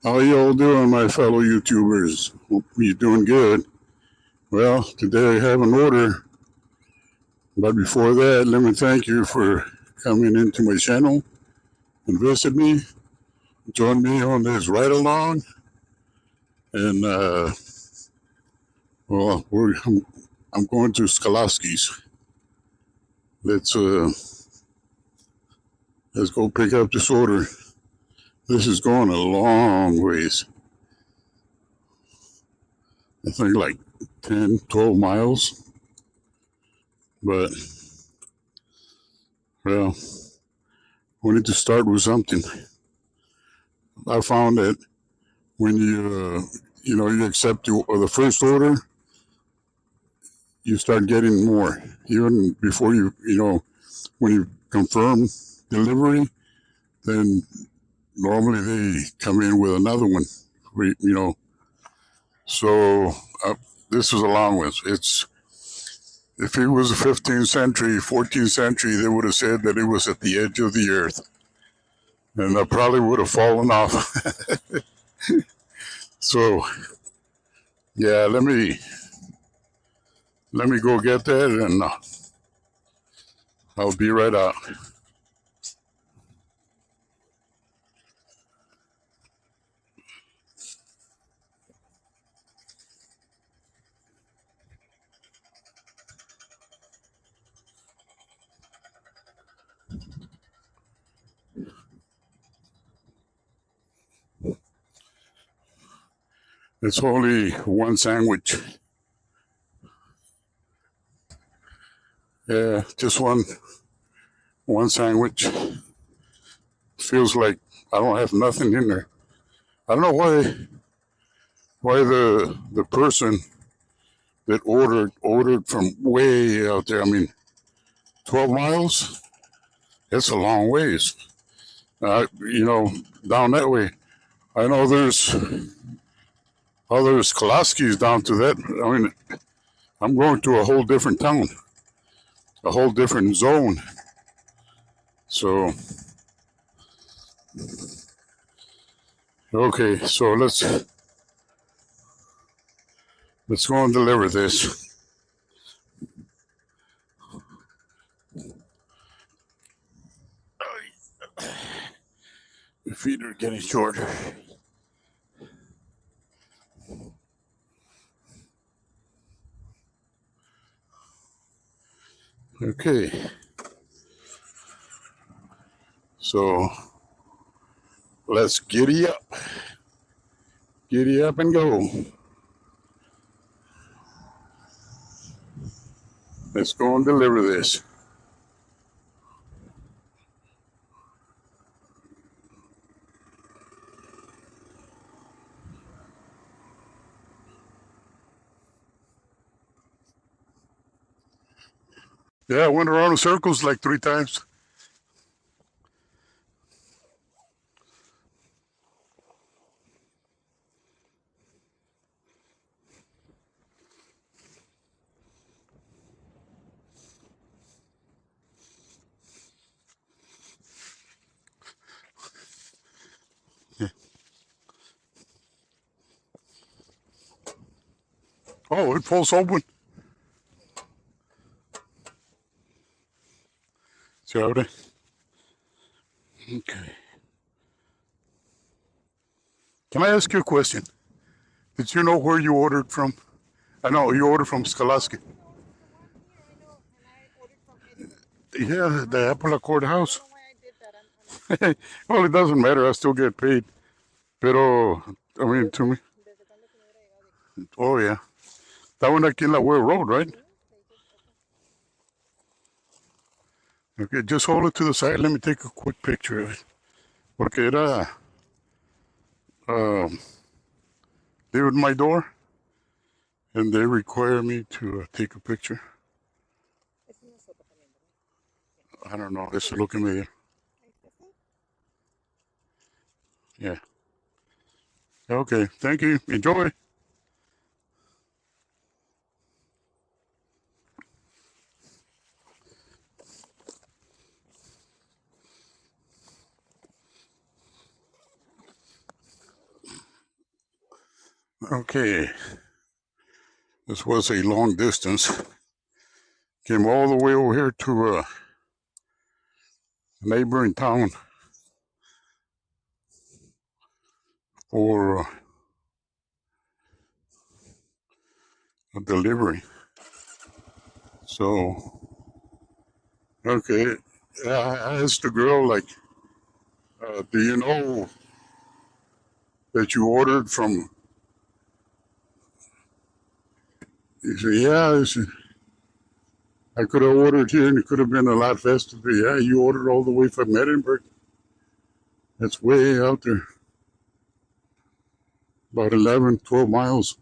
How you all doing, my fellow YouTubers? Hope you're doing good. Well, today I have an order, but before that, let me thank you for coming into my channel and visit me, join me on this ride along, and well, I'm going to Skalaski's. Let's uh, let's go pick up this order. This is going a long ways. I think like 10, 12 miles, but well, we need to start with something. I found that when you accept the first order, you start getting more. Even before when you confirm delivery, then normally they come in with another one. So uh, this is a long one. It's If it was the 15th century, 14th century, they would have said that it was at the edge of the earth, and I probably would have fallen off. So yeah, let me go get that, and I'll be right out. It's only one sandwich. Yeah, just one sandwich. Feels like I don't have nothing in there. I don't know why the person that ordered from way out there. I mean, 12 miles. That's a long ways. Down that way. I know there's other Kolaskis down to that. I mean, I'm going to a whole different town, a whole different zone. So okay, so let's go and deliver this. The feet are getting shorter. Okay, so let's giddy up and go. Let's go and deliver this. Yeah, I went around in circles like 3 times. Yeah. Oh, it pulls open. Se abre. Okay. Can I ask you a question? Did you know where you ordered from? I know you ordered from Skalaski. Yeah, the Apple courthouse. Well, it doesn't matter. I still get paid. Pero, I mean, to me. Oh, yeah. That one aquí en la Way Road, right? Okay, just hold it to the side. Let me take a quick picture of it. Porque era, um, they were at my door, and they require me to take a picture. I don't know. This is looking medio. Yeah. Okay. Thank you. Enjoy. Okay, this was a long distance. Came all the way over here to a neighboring town for a delivery. So, okay, I asked the girl, like, do you know that you ordered from? He said, yeah. I could have ordered here and it could have been a lot faster. But yeah, you ordered all the way from Edinburgh. That's way out there, about 11, 12 miles.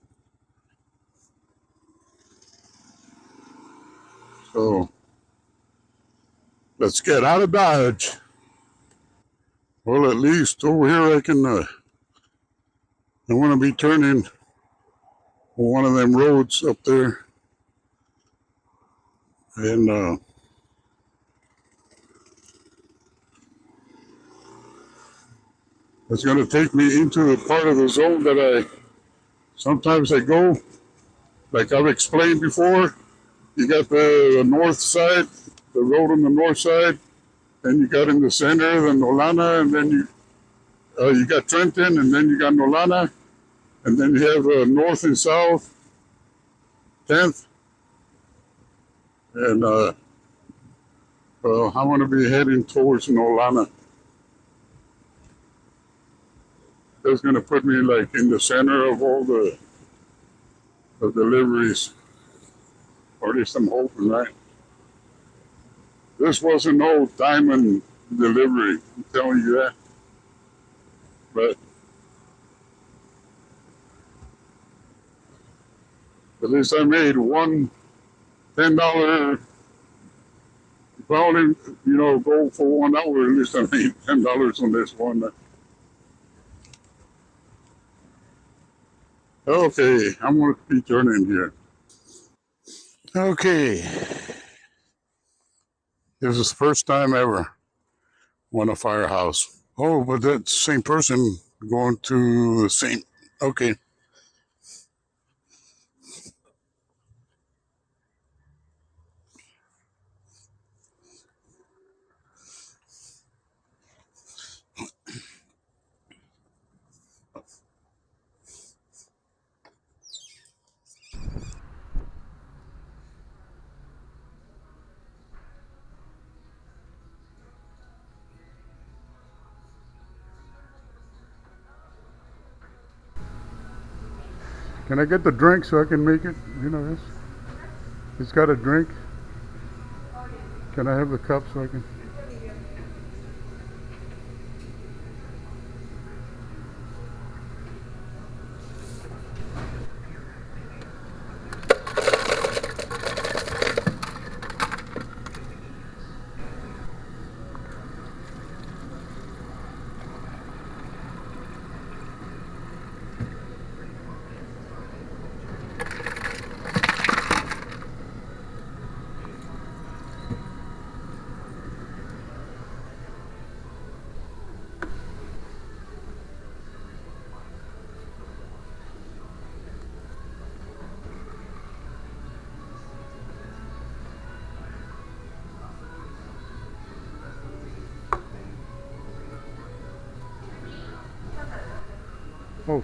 So let's get out of Dodge. Well, at least over here I want to be turning on one of them roads up there. And it's going to take me into the part of the zone that sometimes I go. Like I've explained before, you got the north side, the road on the north side, and you got in the center, the Nolana, and then you got Trenton, and then you got Nolana, and then you have north and south, 10th, and I'm going to be heading towards Nolana. That's going to put me like in the center of all the deliveries, or at least I'm hoping, right? This wasn't no diamond delivery, I'm telling you that. But at least I made one $10. If I only, go for 1 hour, at least I made $10 on this one. Okay, I'm going to be turning here. Okay, this is the first time ever won a firehouse. Oh, but that same person going to the same. Okay. Can I get the drink so I can make it? You know this? It's got a drink. Can I have the cup so I can? Oh.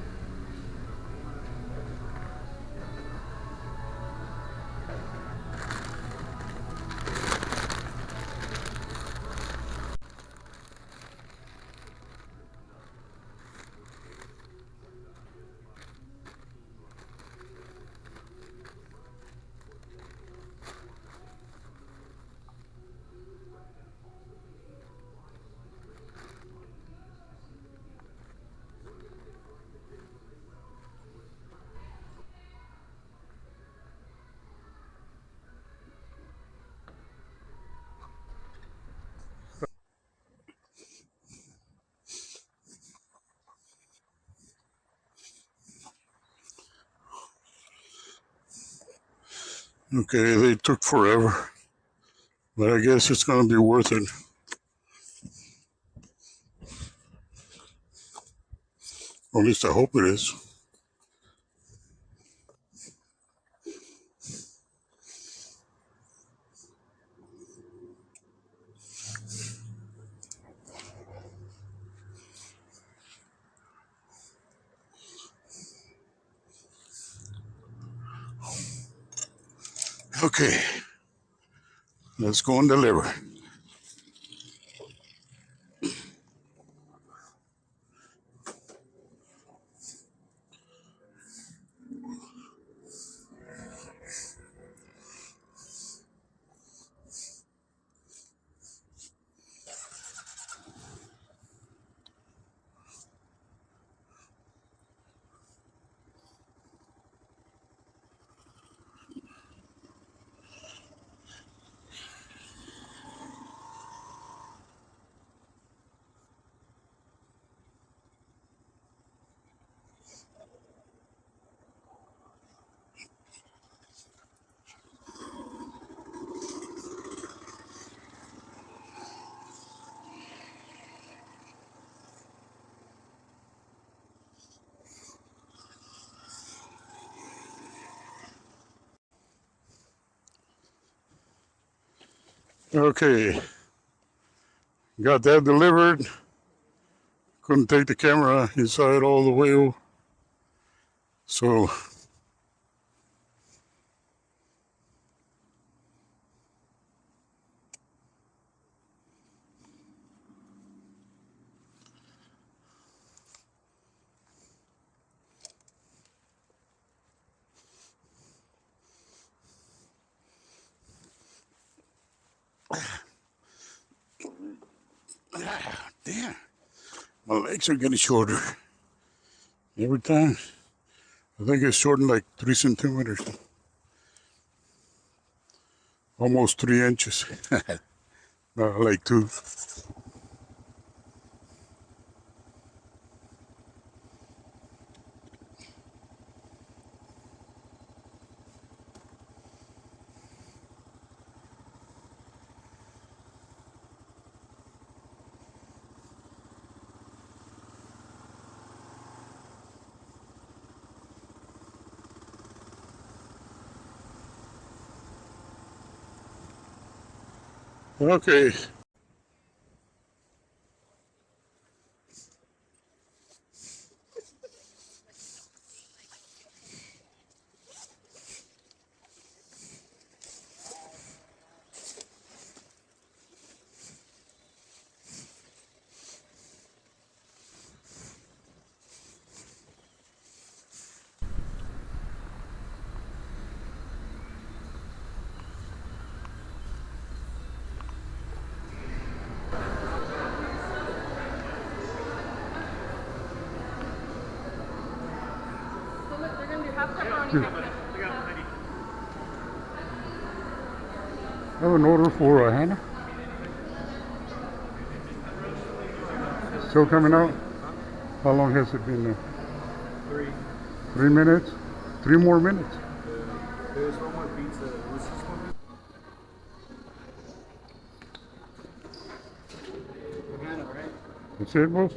Okay, they took forever, but I guess it's going to be worth it. Or at least I hope it is. Okay, let's go and deliver. Okay, got that delivered. Couldn't take the camera inside all the way, so damn, my legs are getting shorter every time. I think it's shortened like 3 centimeters, almost 3 inches. Like 2. Okay, I have an order for Hannah. Still coming out? How long has it been there? 3 minutes? 3 more minutes? There's one more pizza. Was this one? Banana, right? That's it, boss?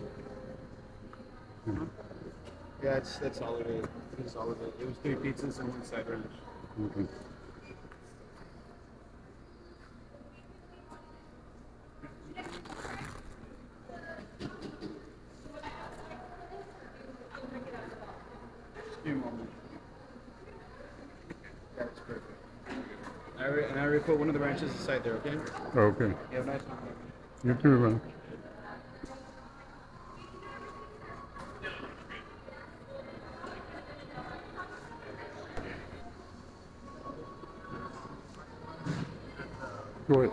Yeah, that's all of it. That's all of it. It was 3 pizzas and 1 side ranch. Okay. Just give me a moment. That's perfect. And I already put one of the ranches aside there, okay? Okay. You have a nice one. You too, man. Go ahead.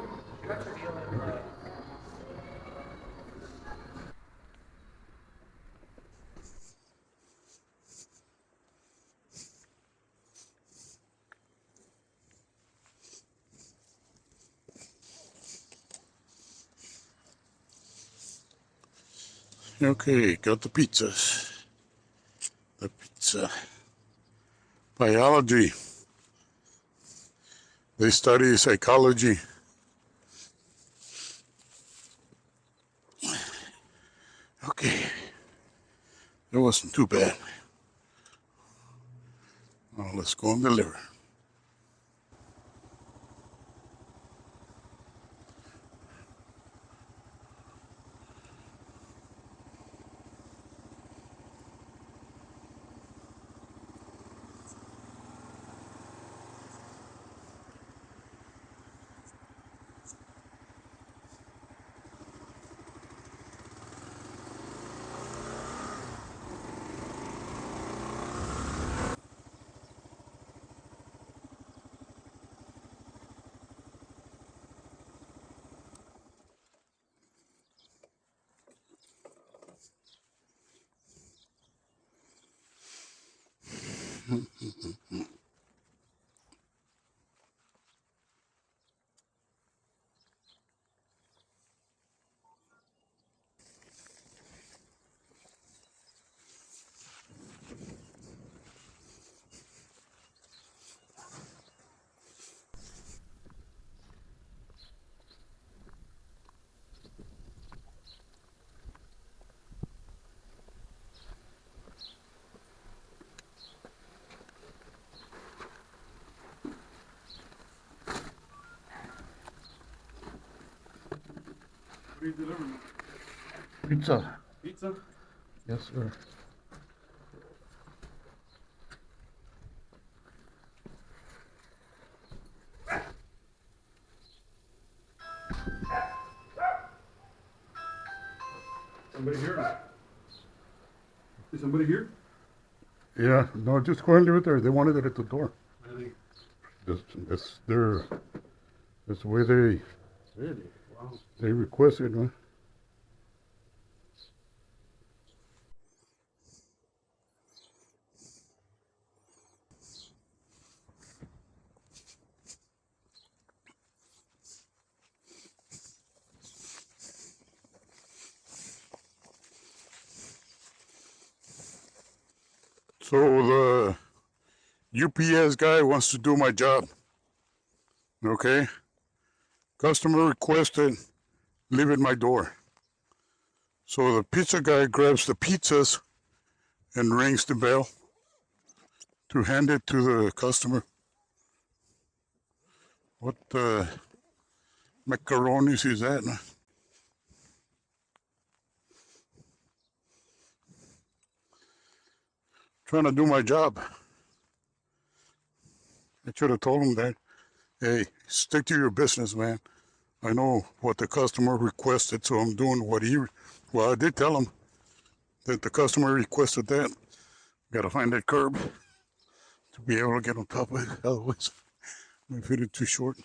Okay, got the pizzas. The pizza. Biology. They study psychology. Okay, it wasn't too bad. Now let's go and deliver. What are you delivering? Pizza. Pizza? Yes, sir. Somebody here? Is somebody here? Yeah, no, just go and leave it there. They wanted it at the door. Really? That's the way they Really? Wow. requested, man. So the UPS guy wants to do my job. Okay? Customer requested, leave at my door. So the pizza guy grabs the pizzas and rings the bell to hand it to the customer. What the macaronis is that? Trying to do my job. I should have told him that. Hey, stick to your business, man. I know what the customer requested, so I'm doing what he. Well, I did tell him that the customer requested that. Got to find that curb to be able to get on top of it. Otherwise, my feet are too short.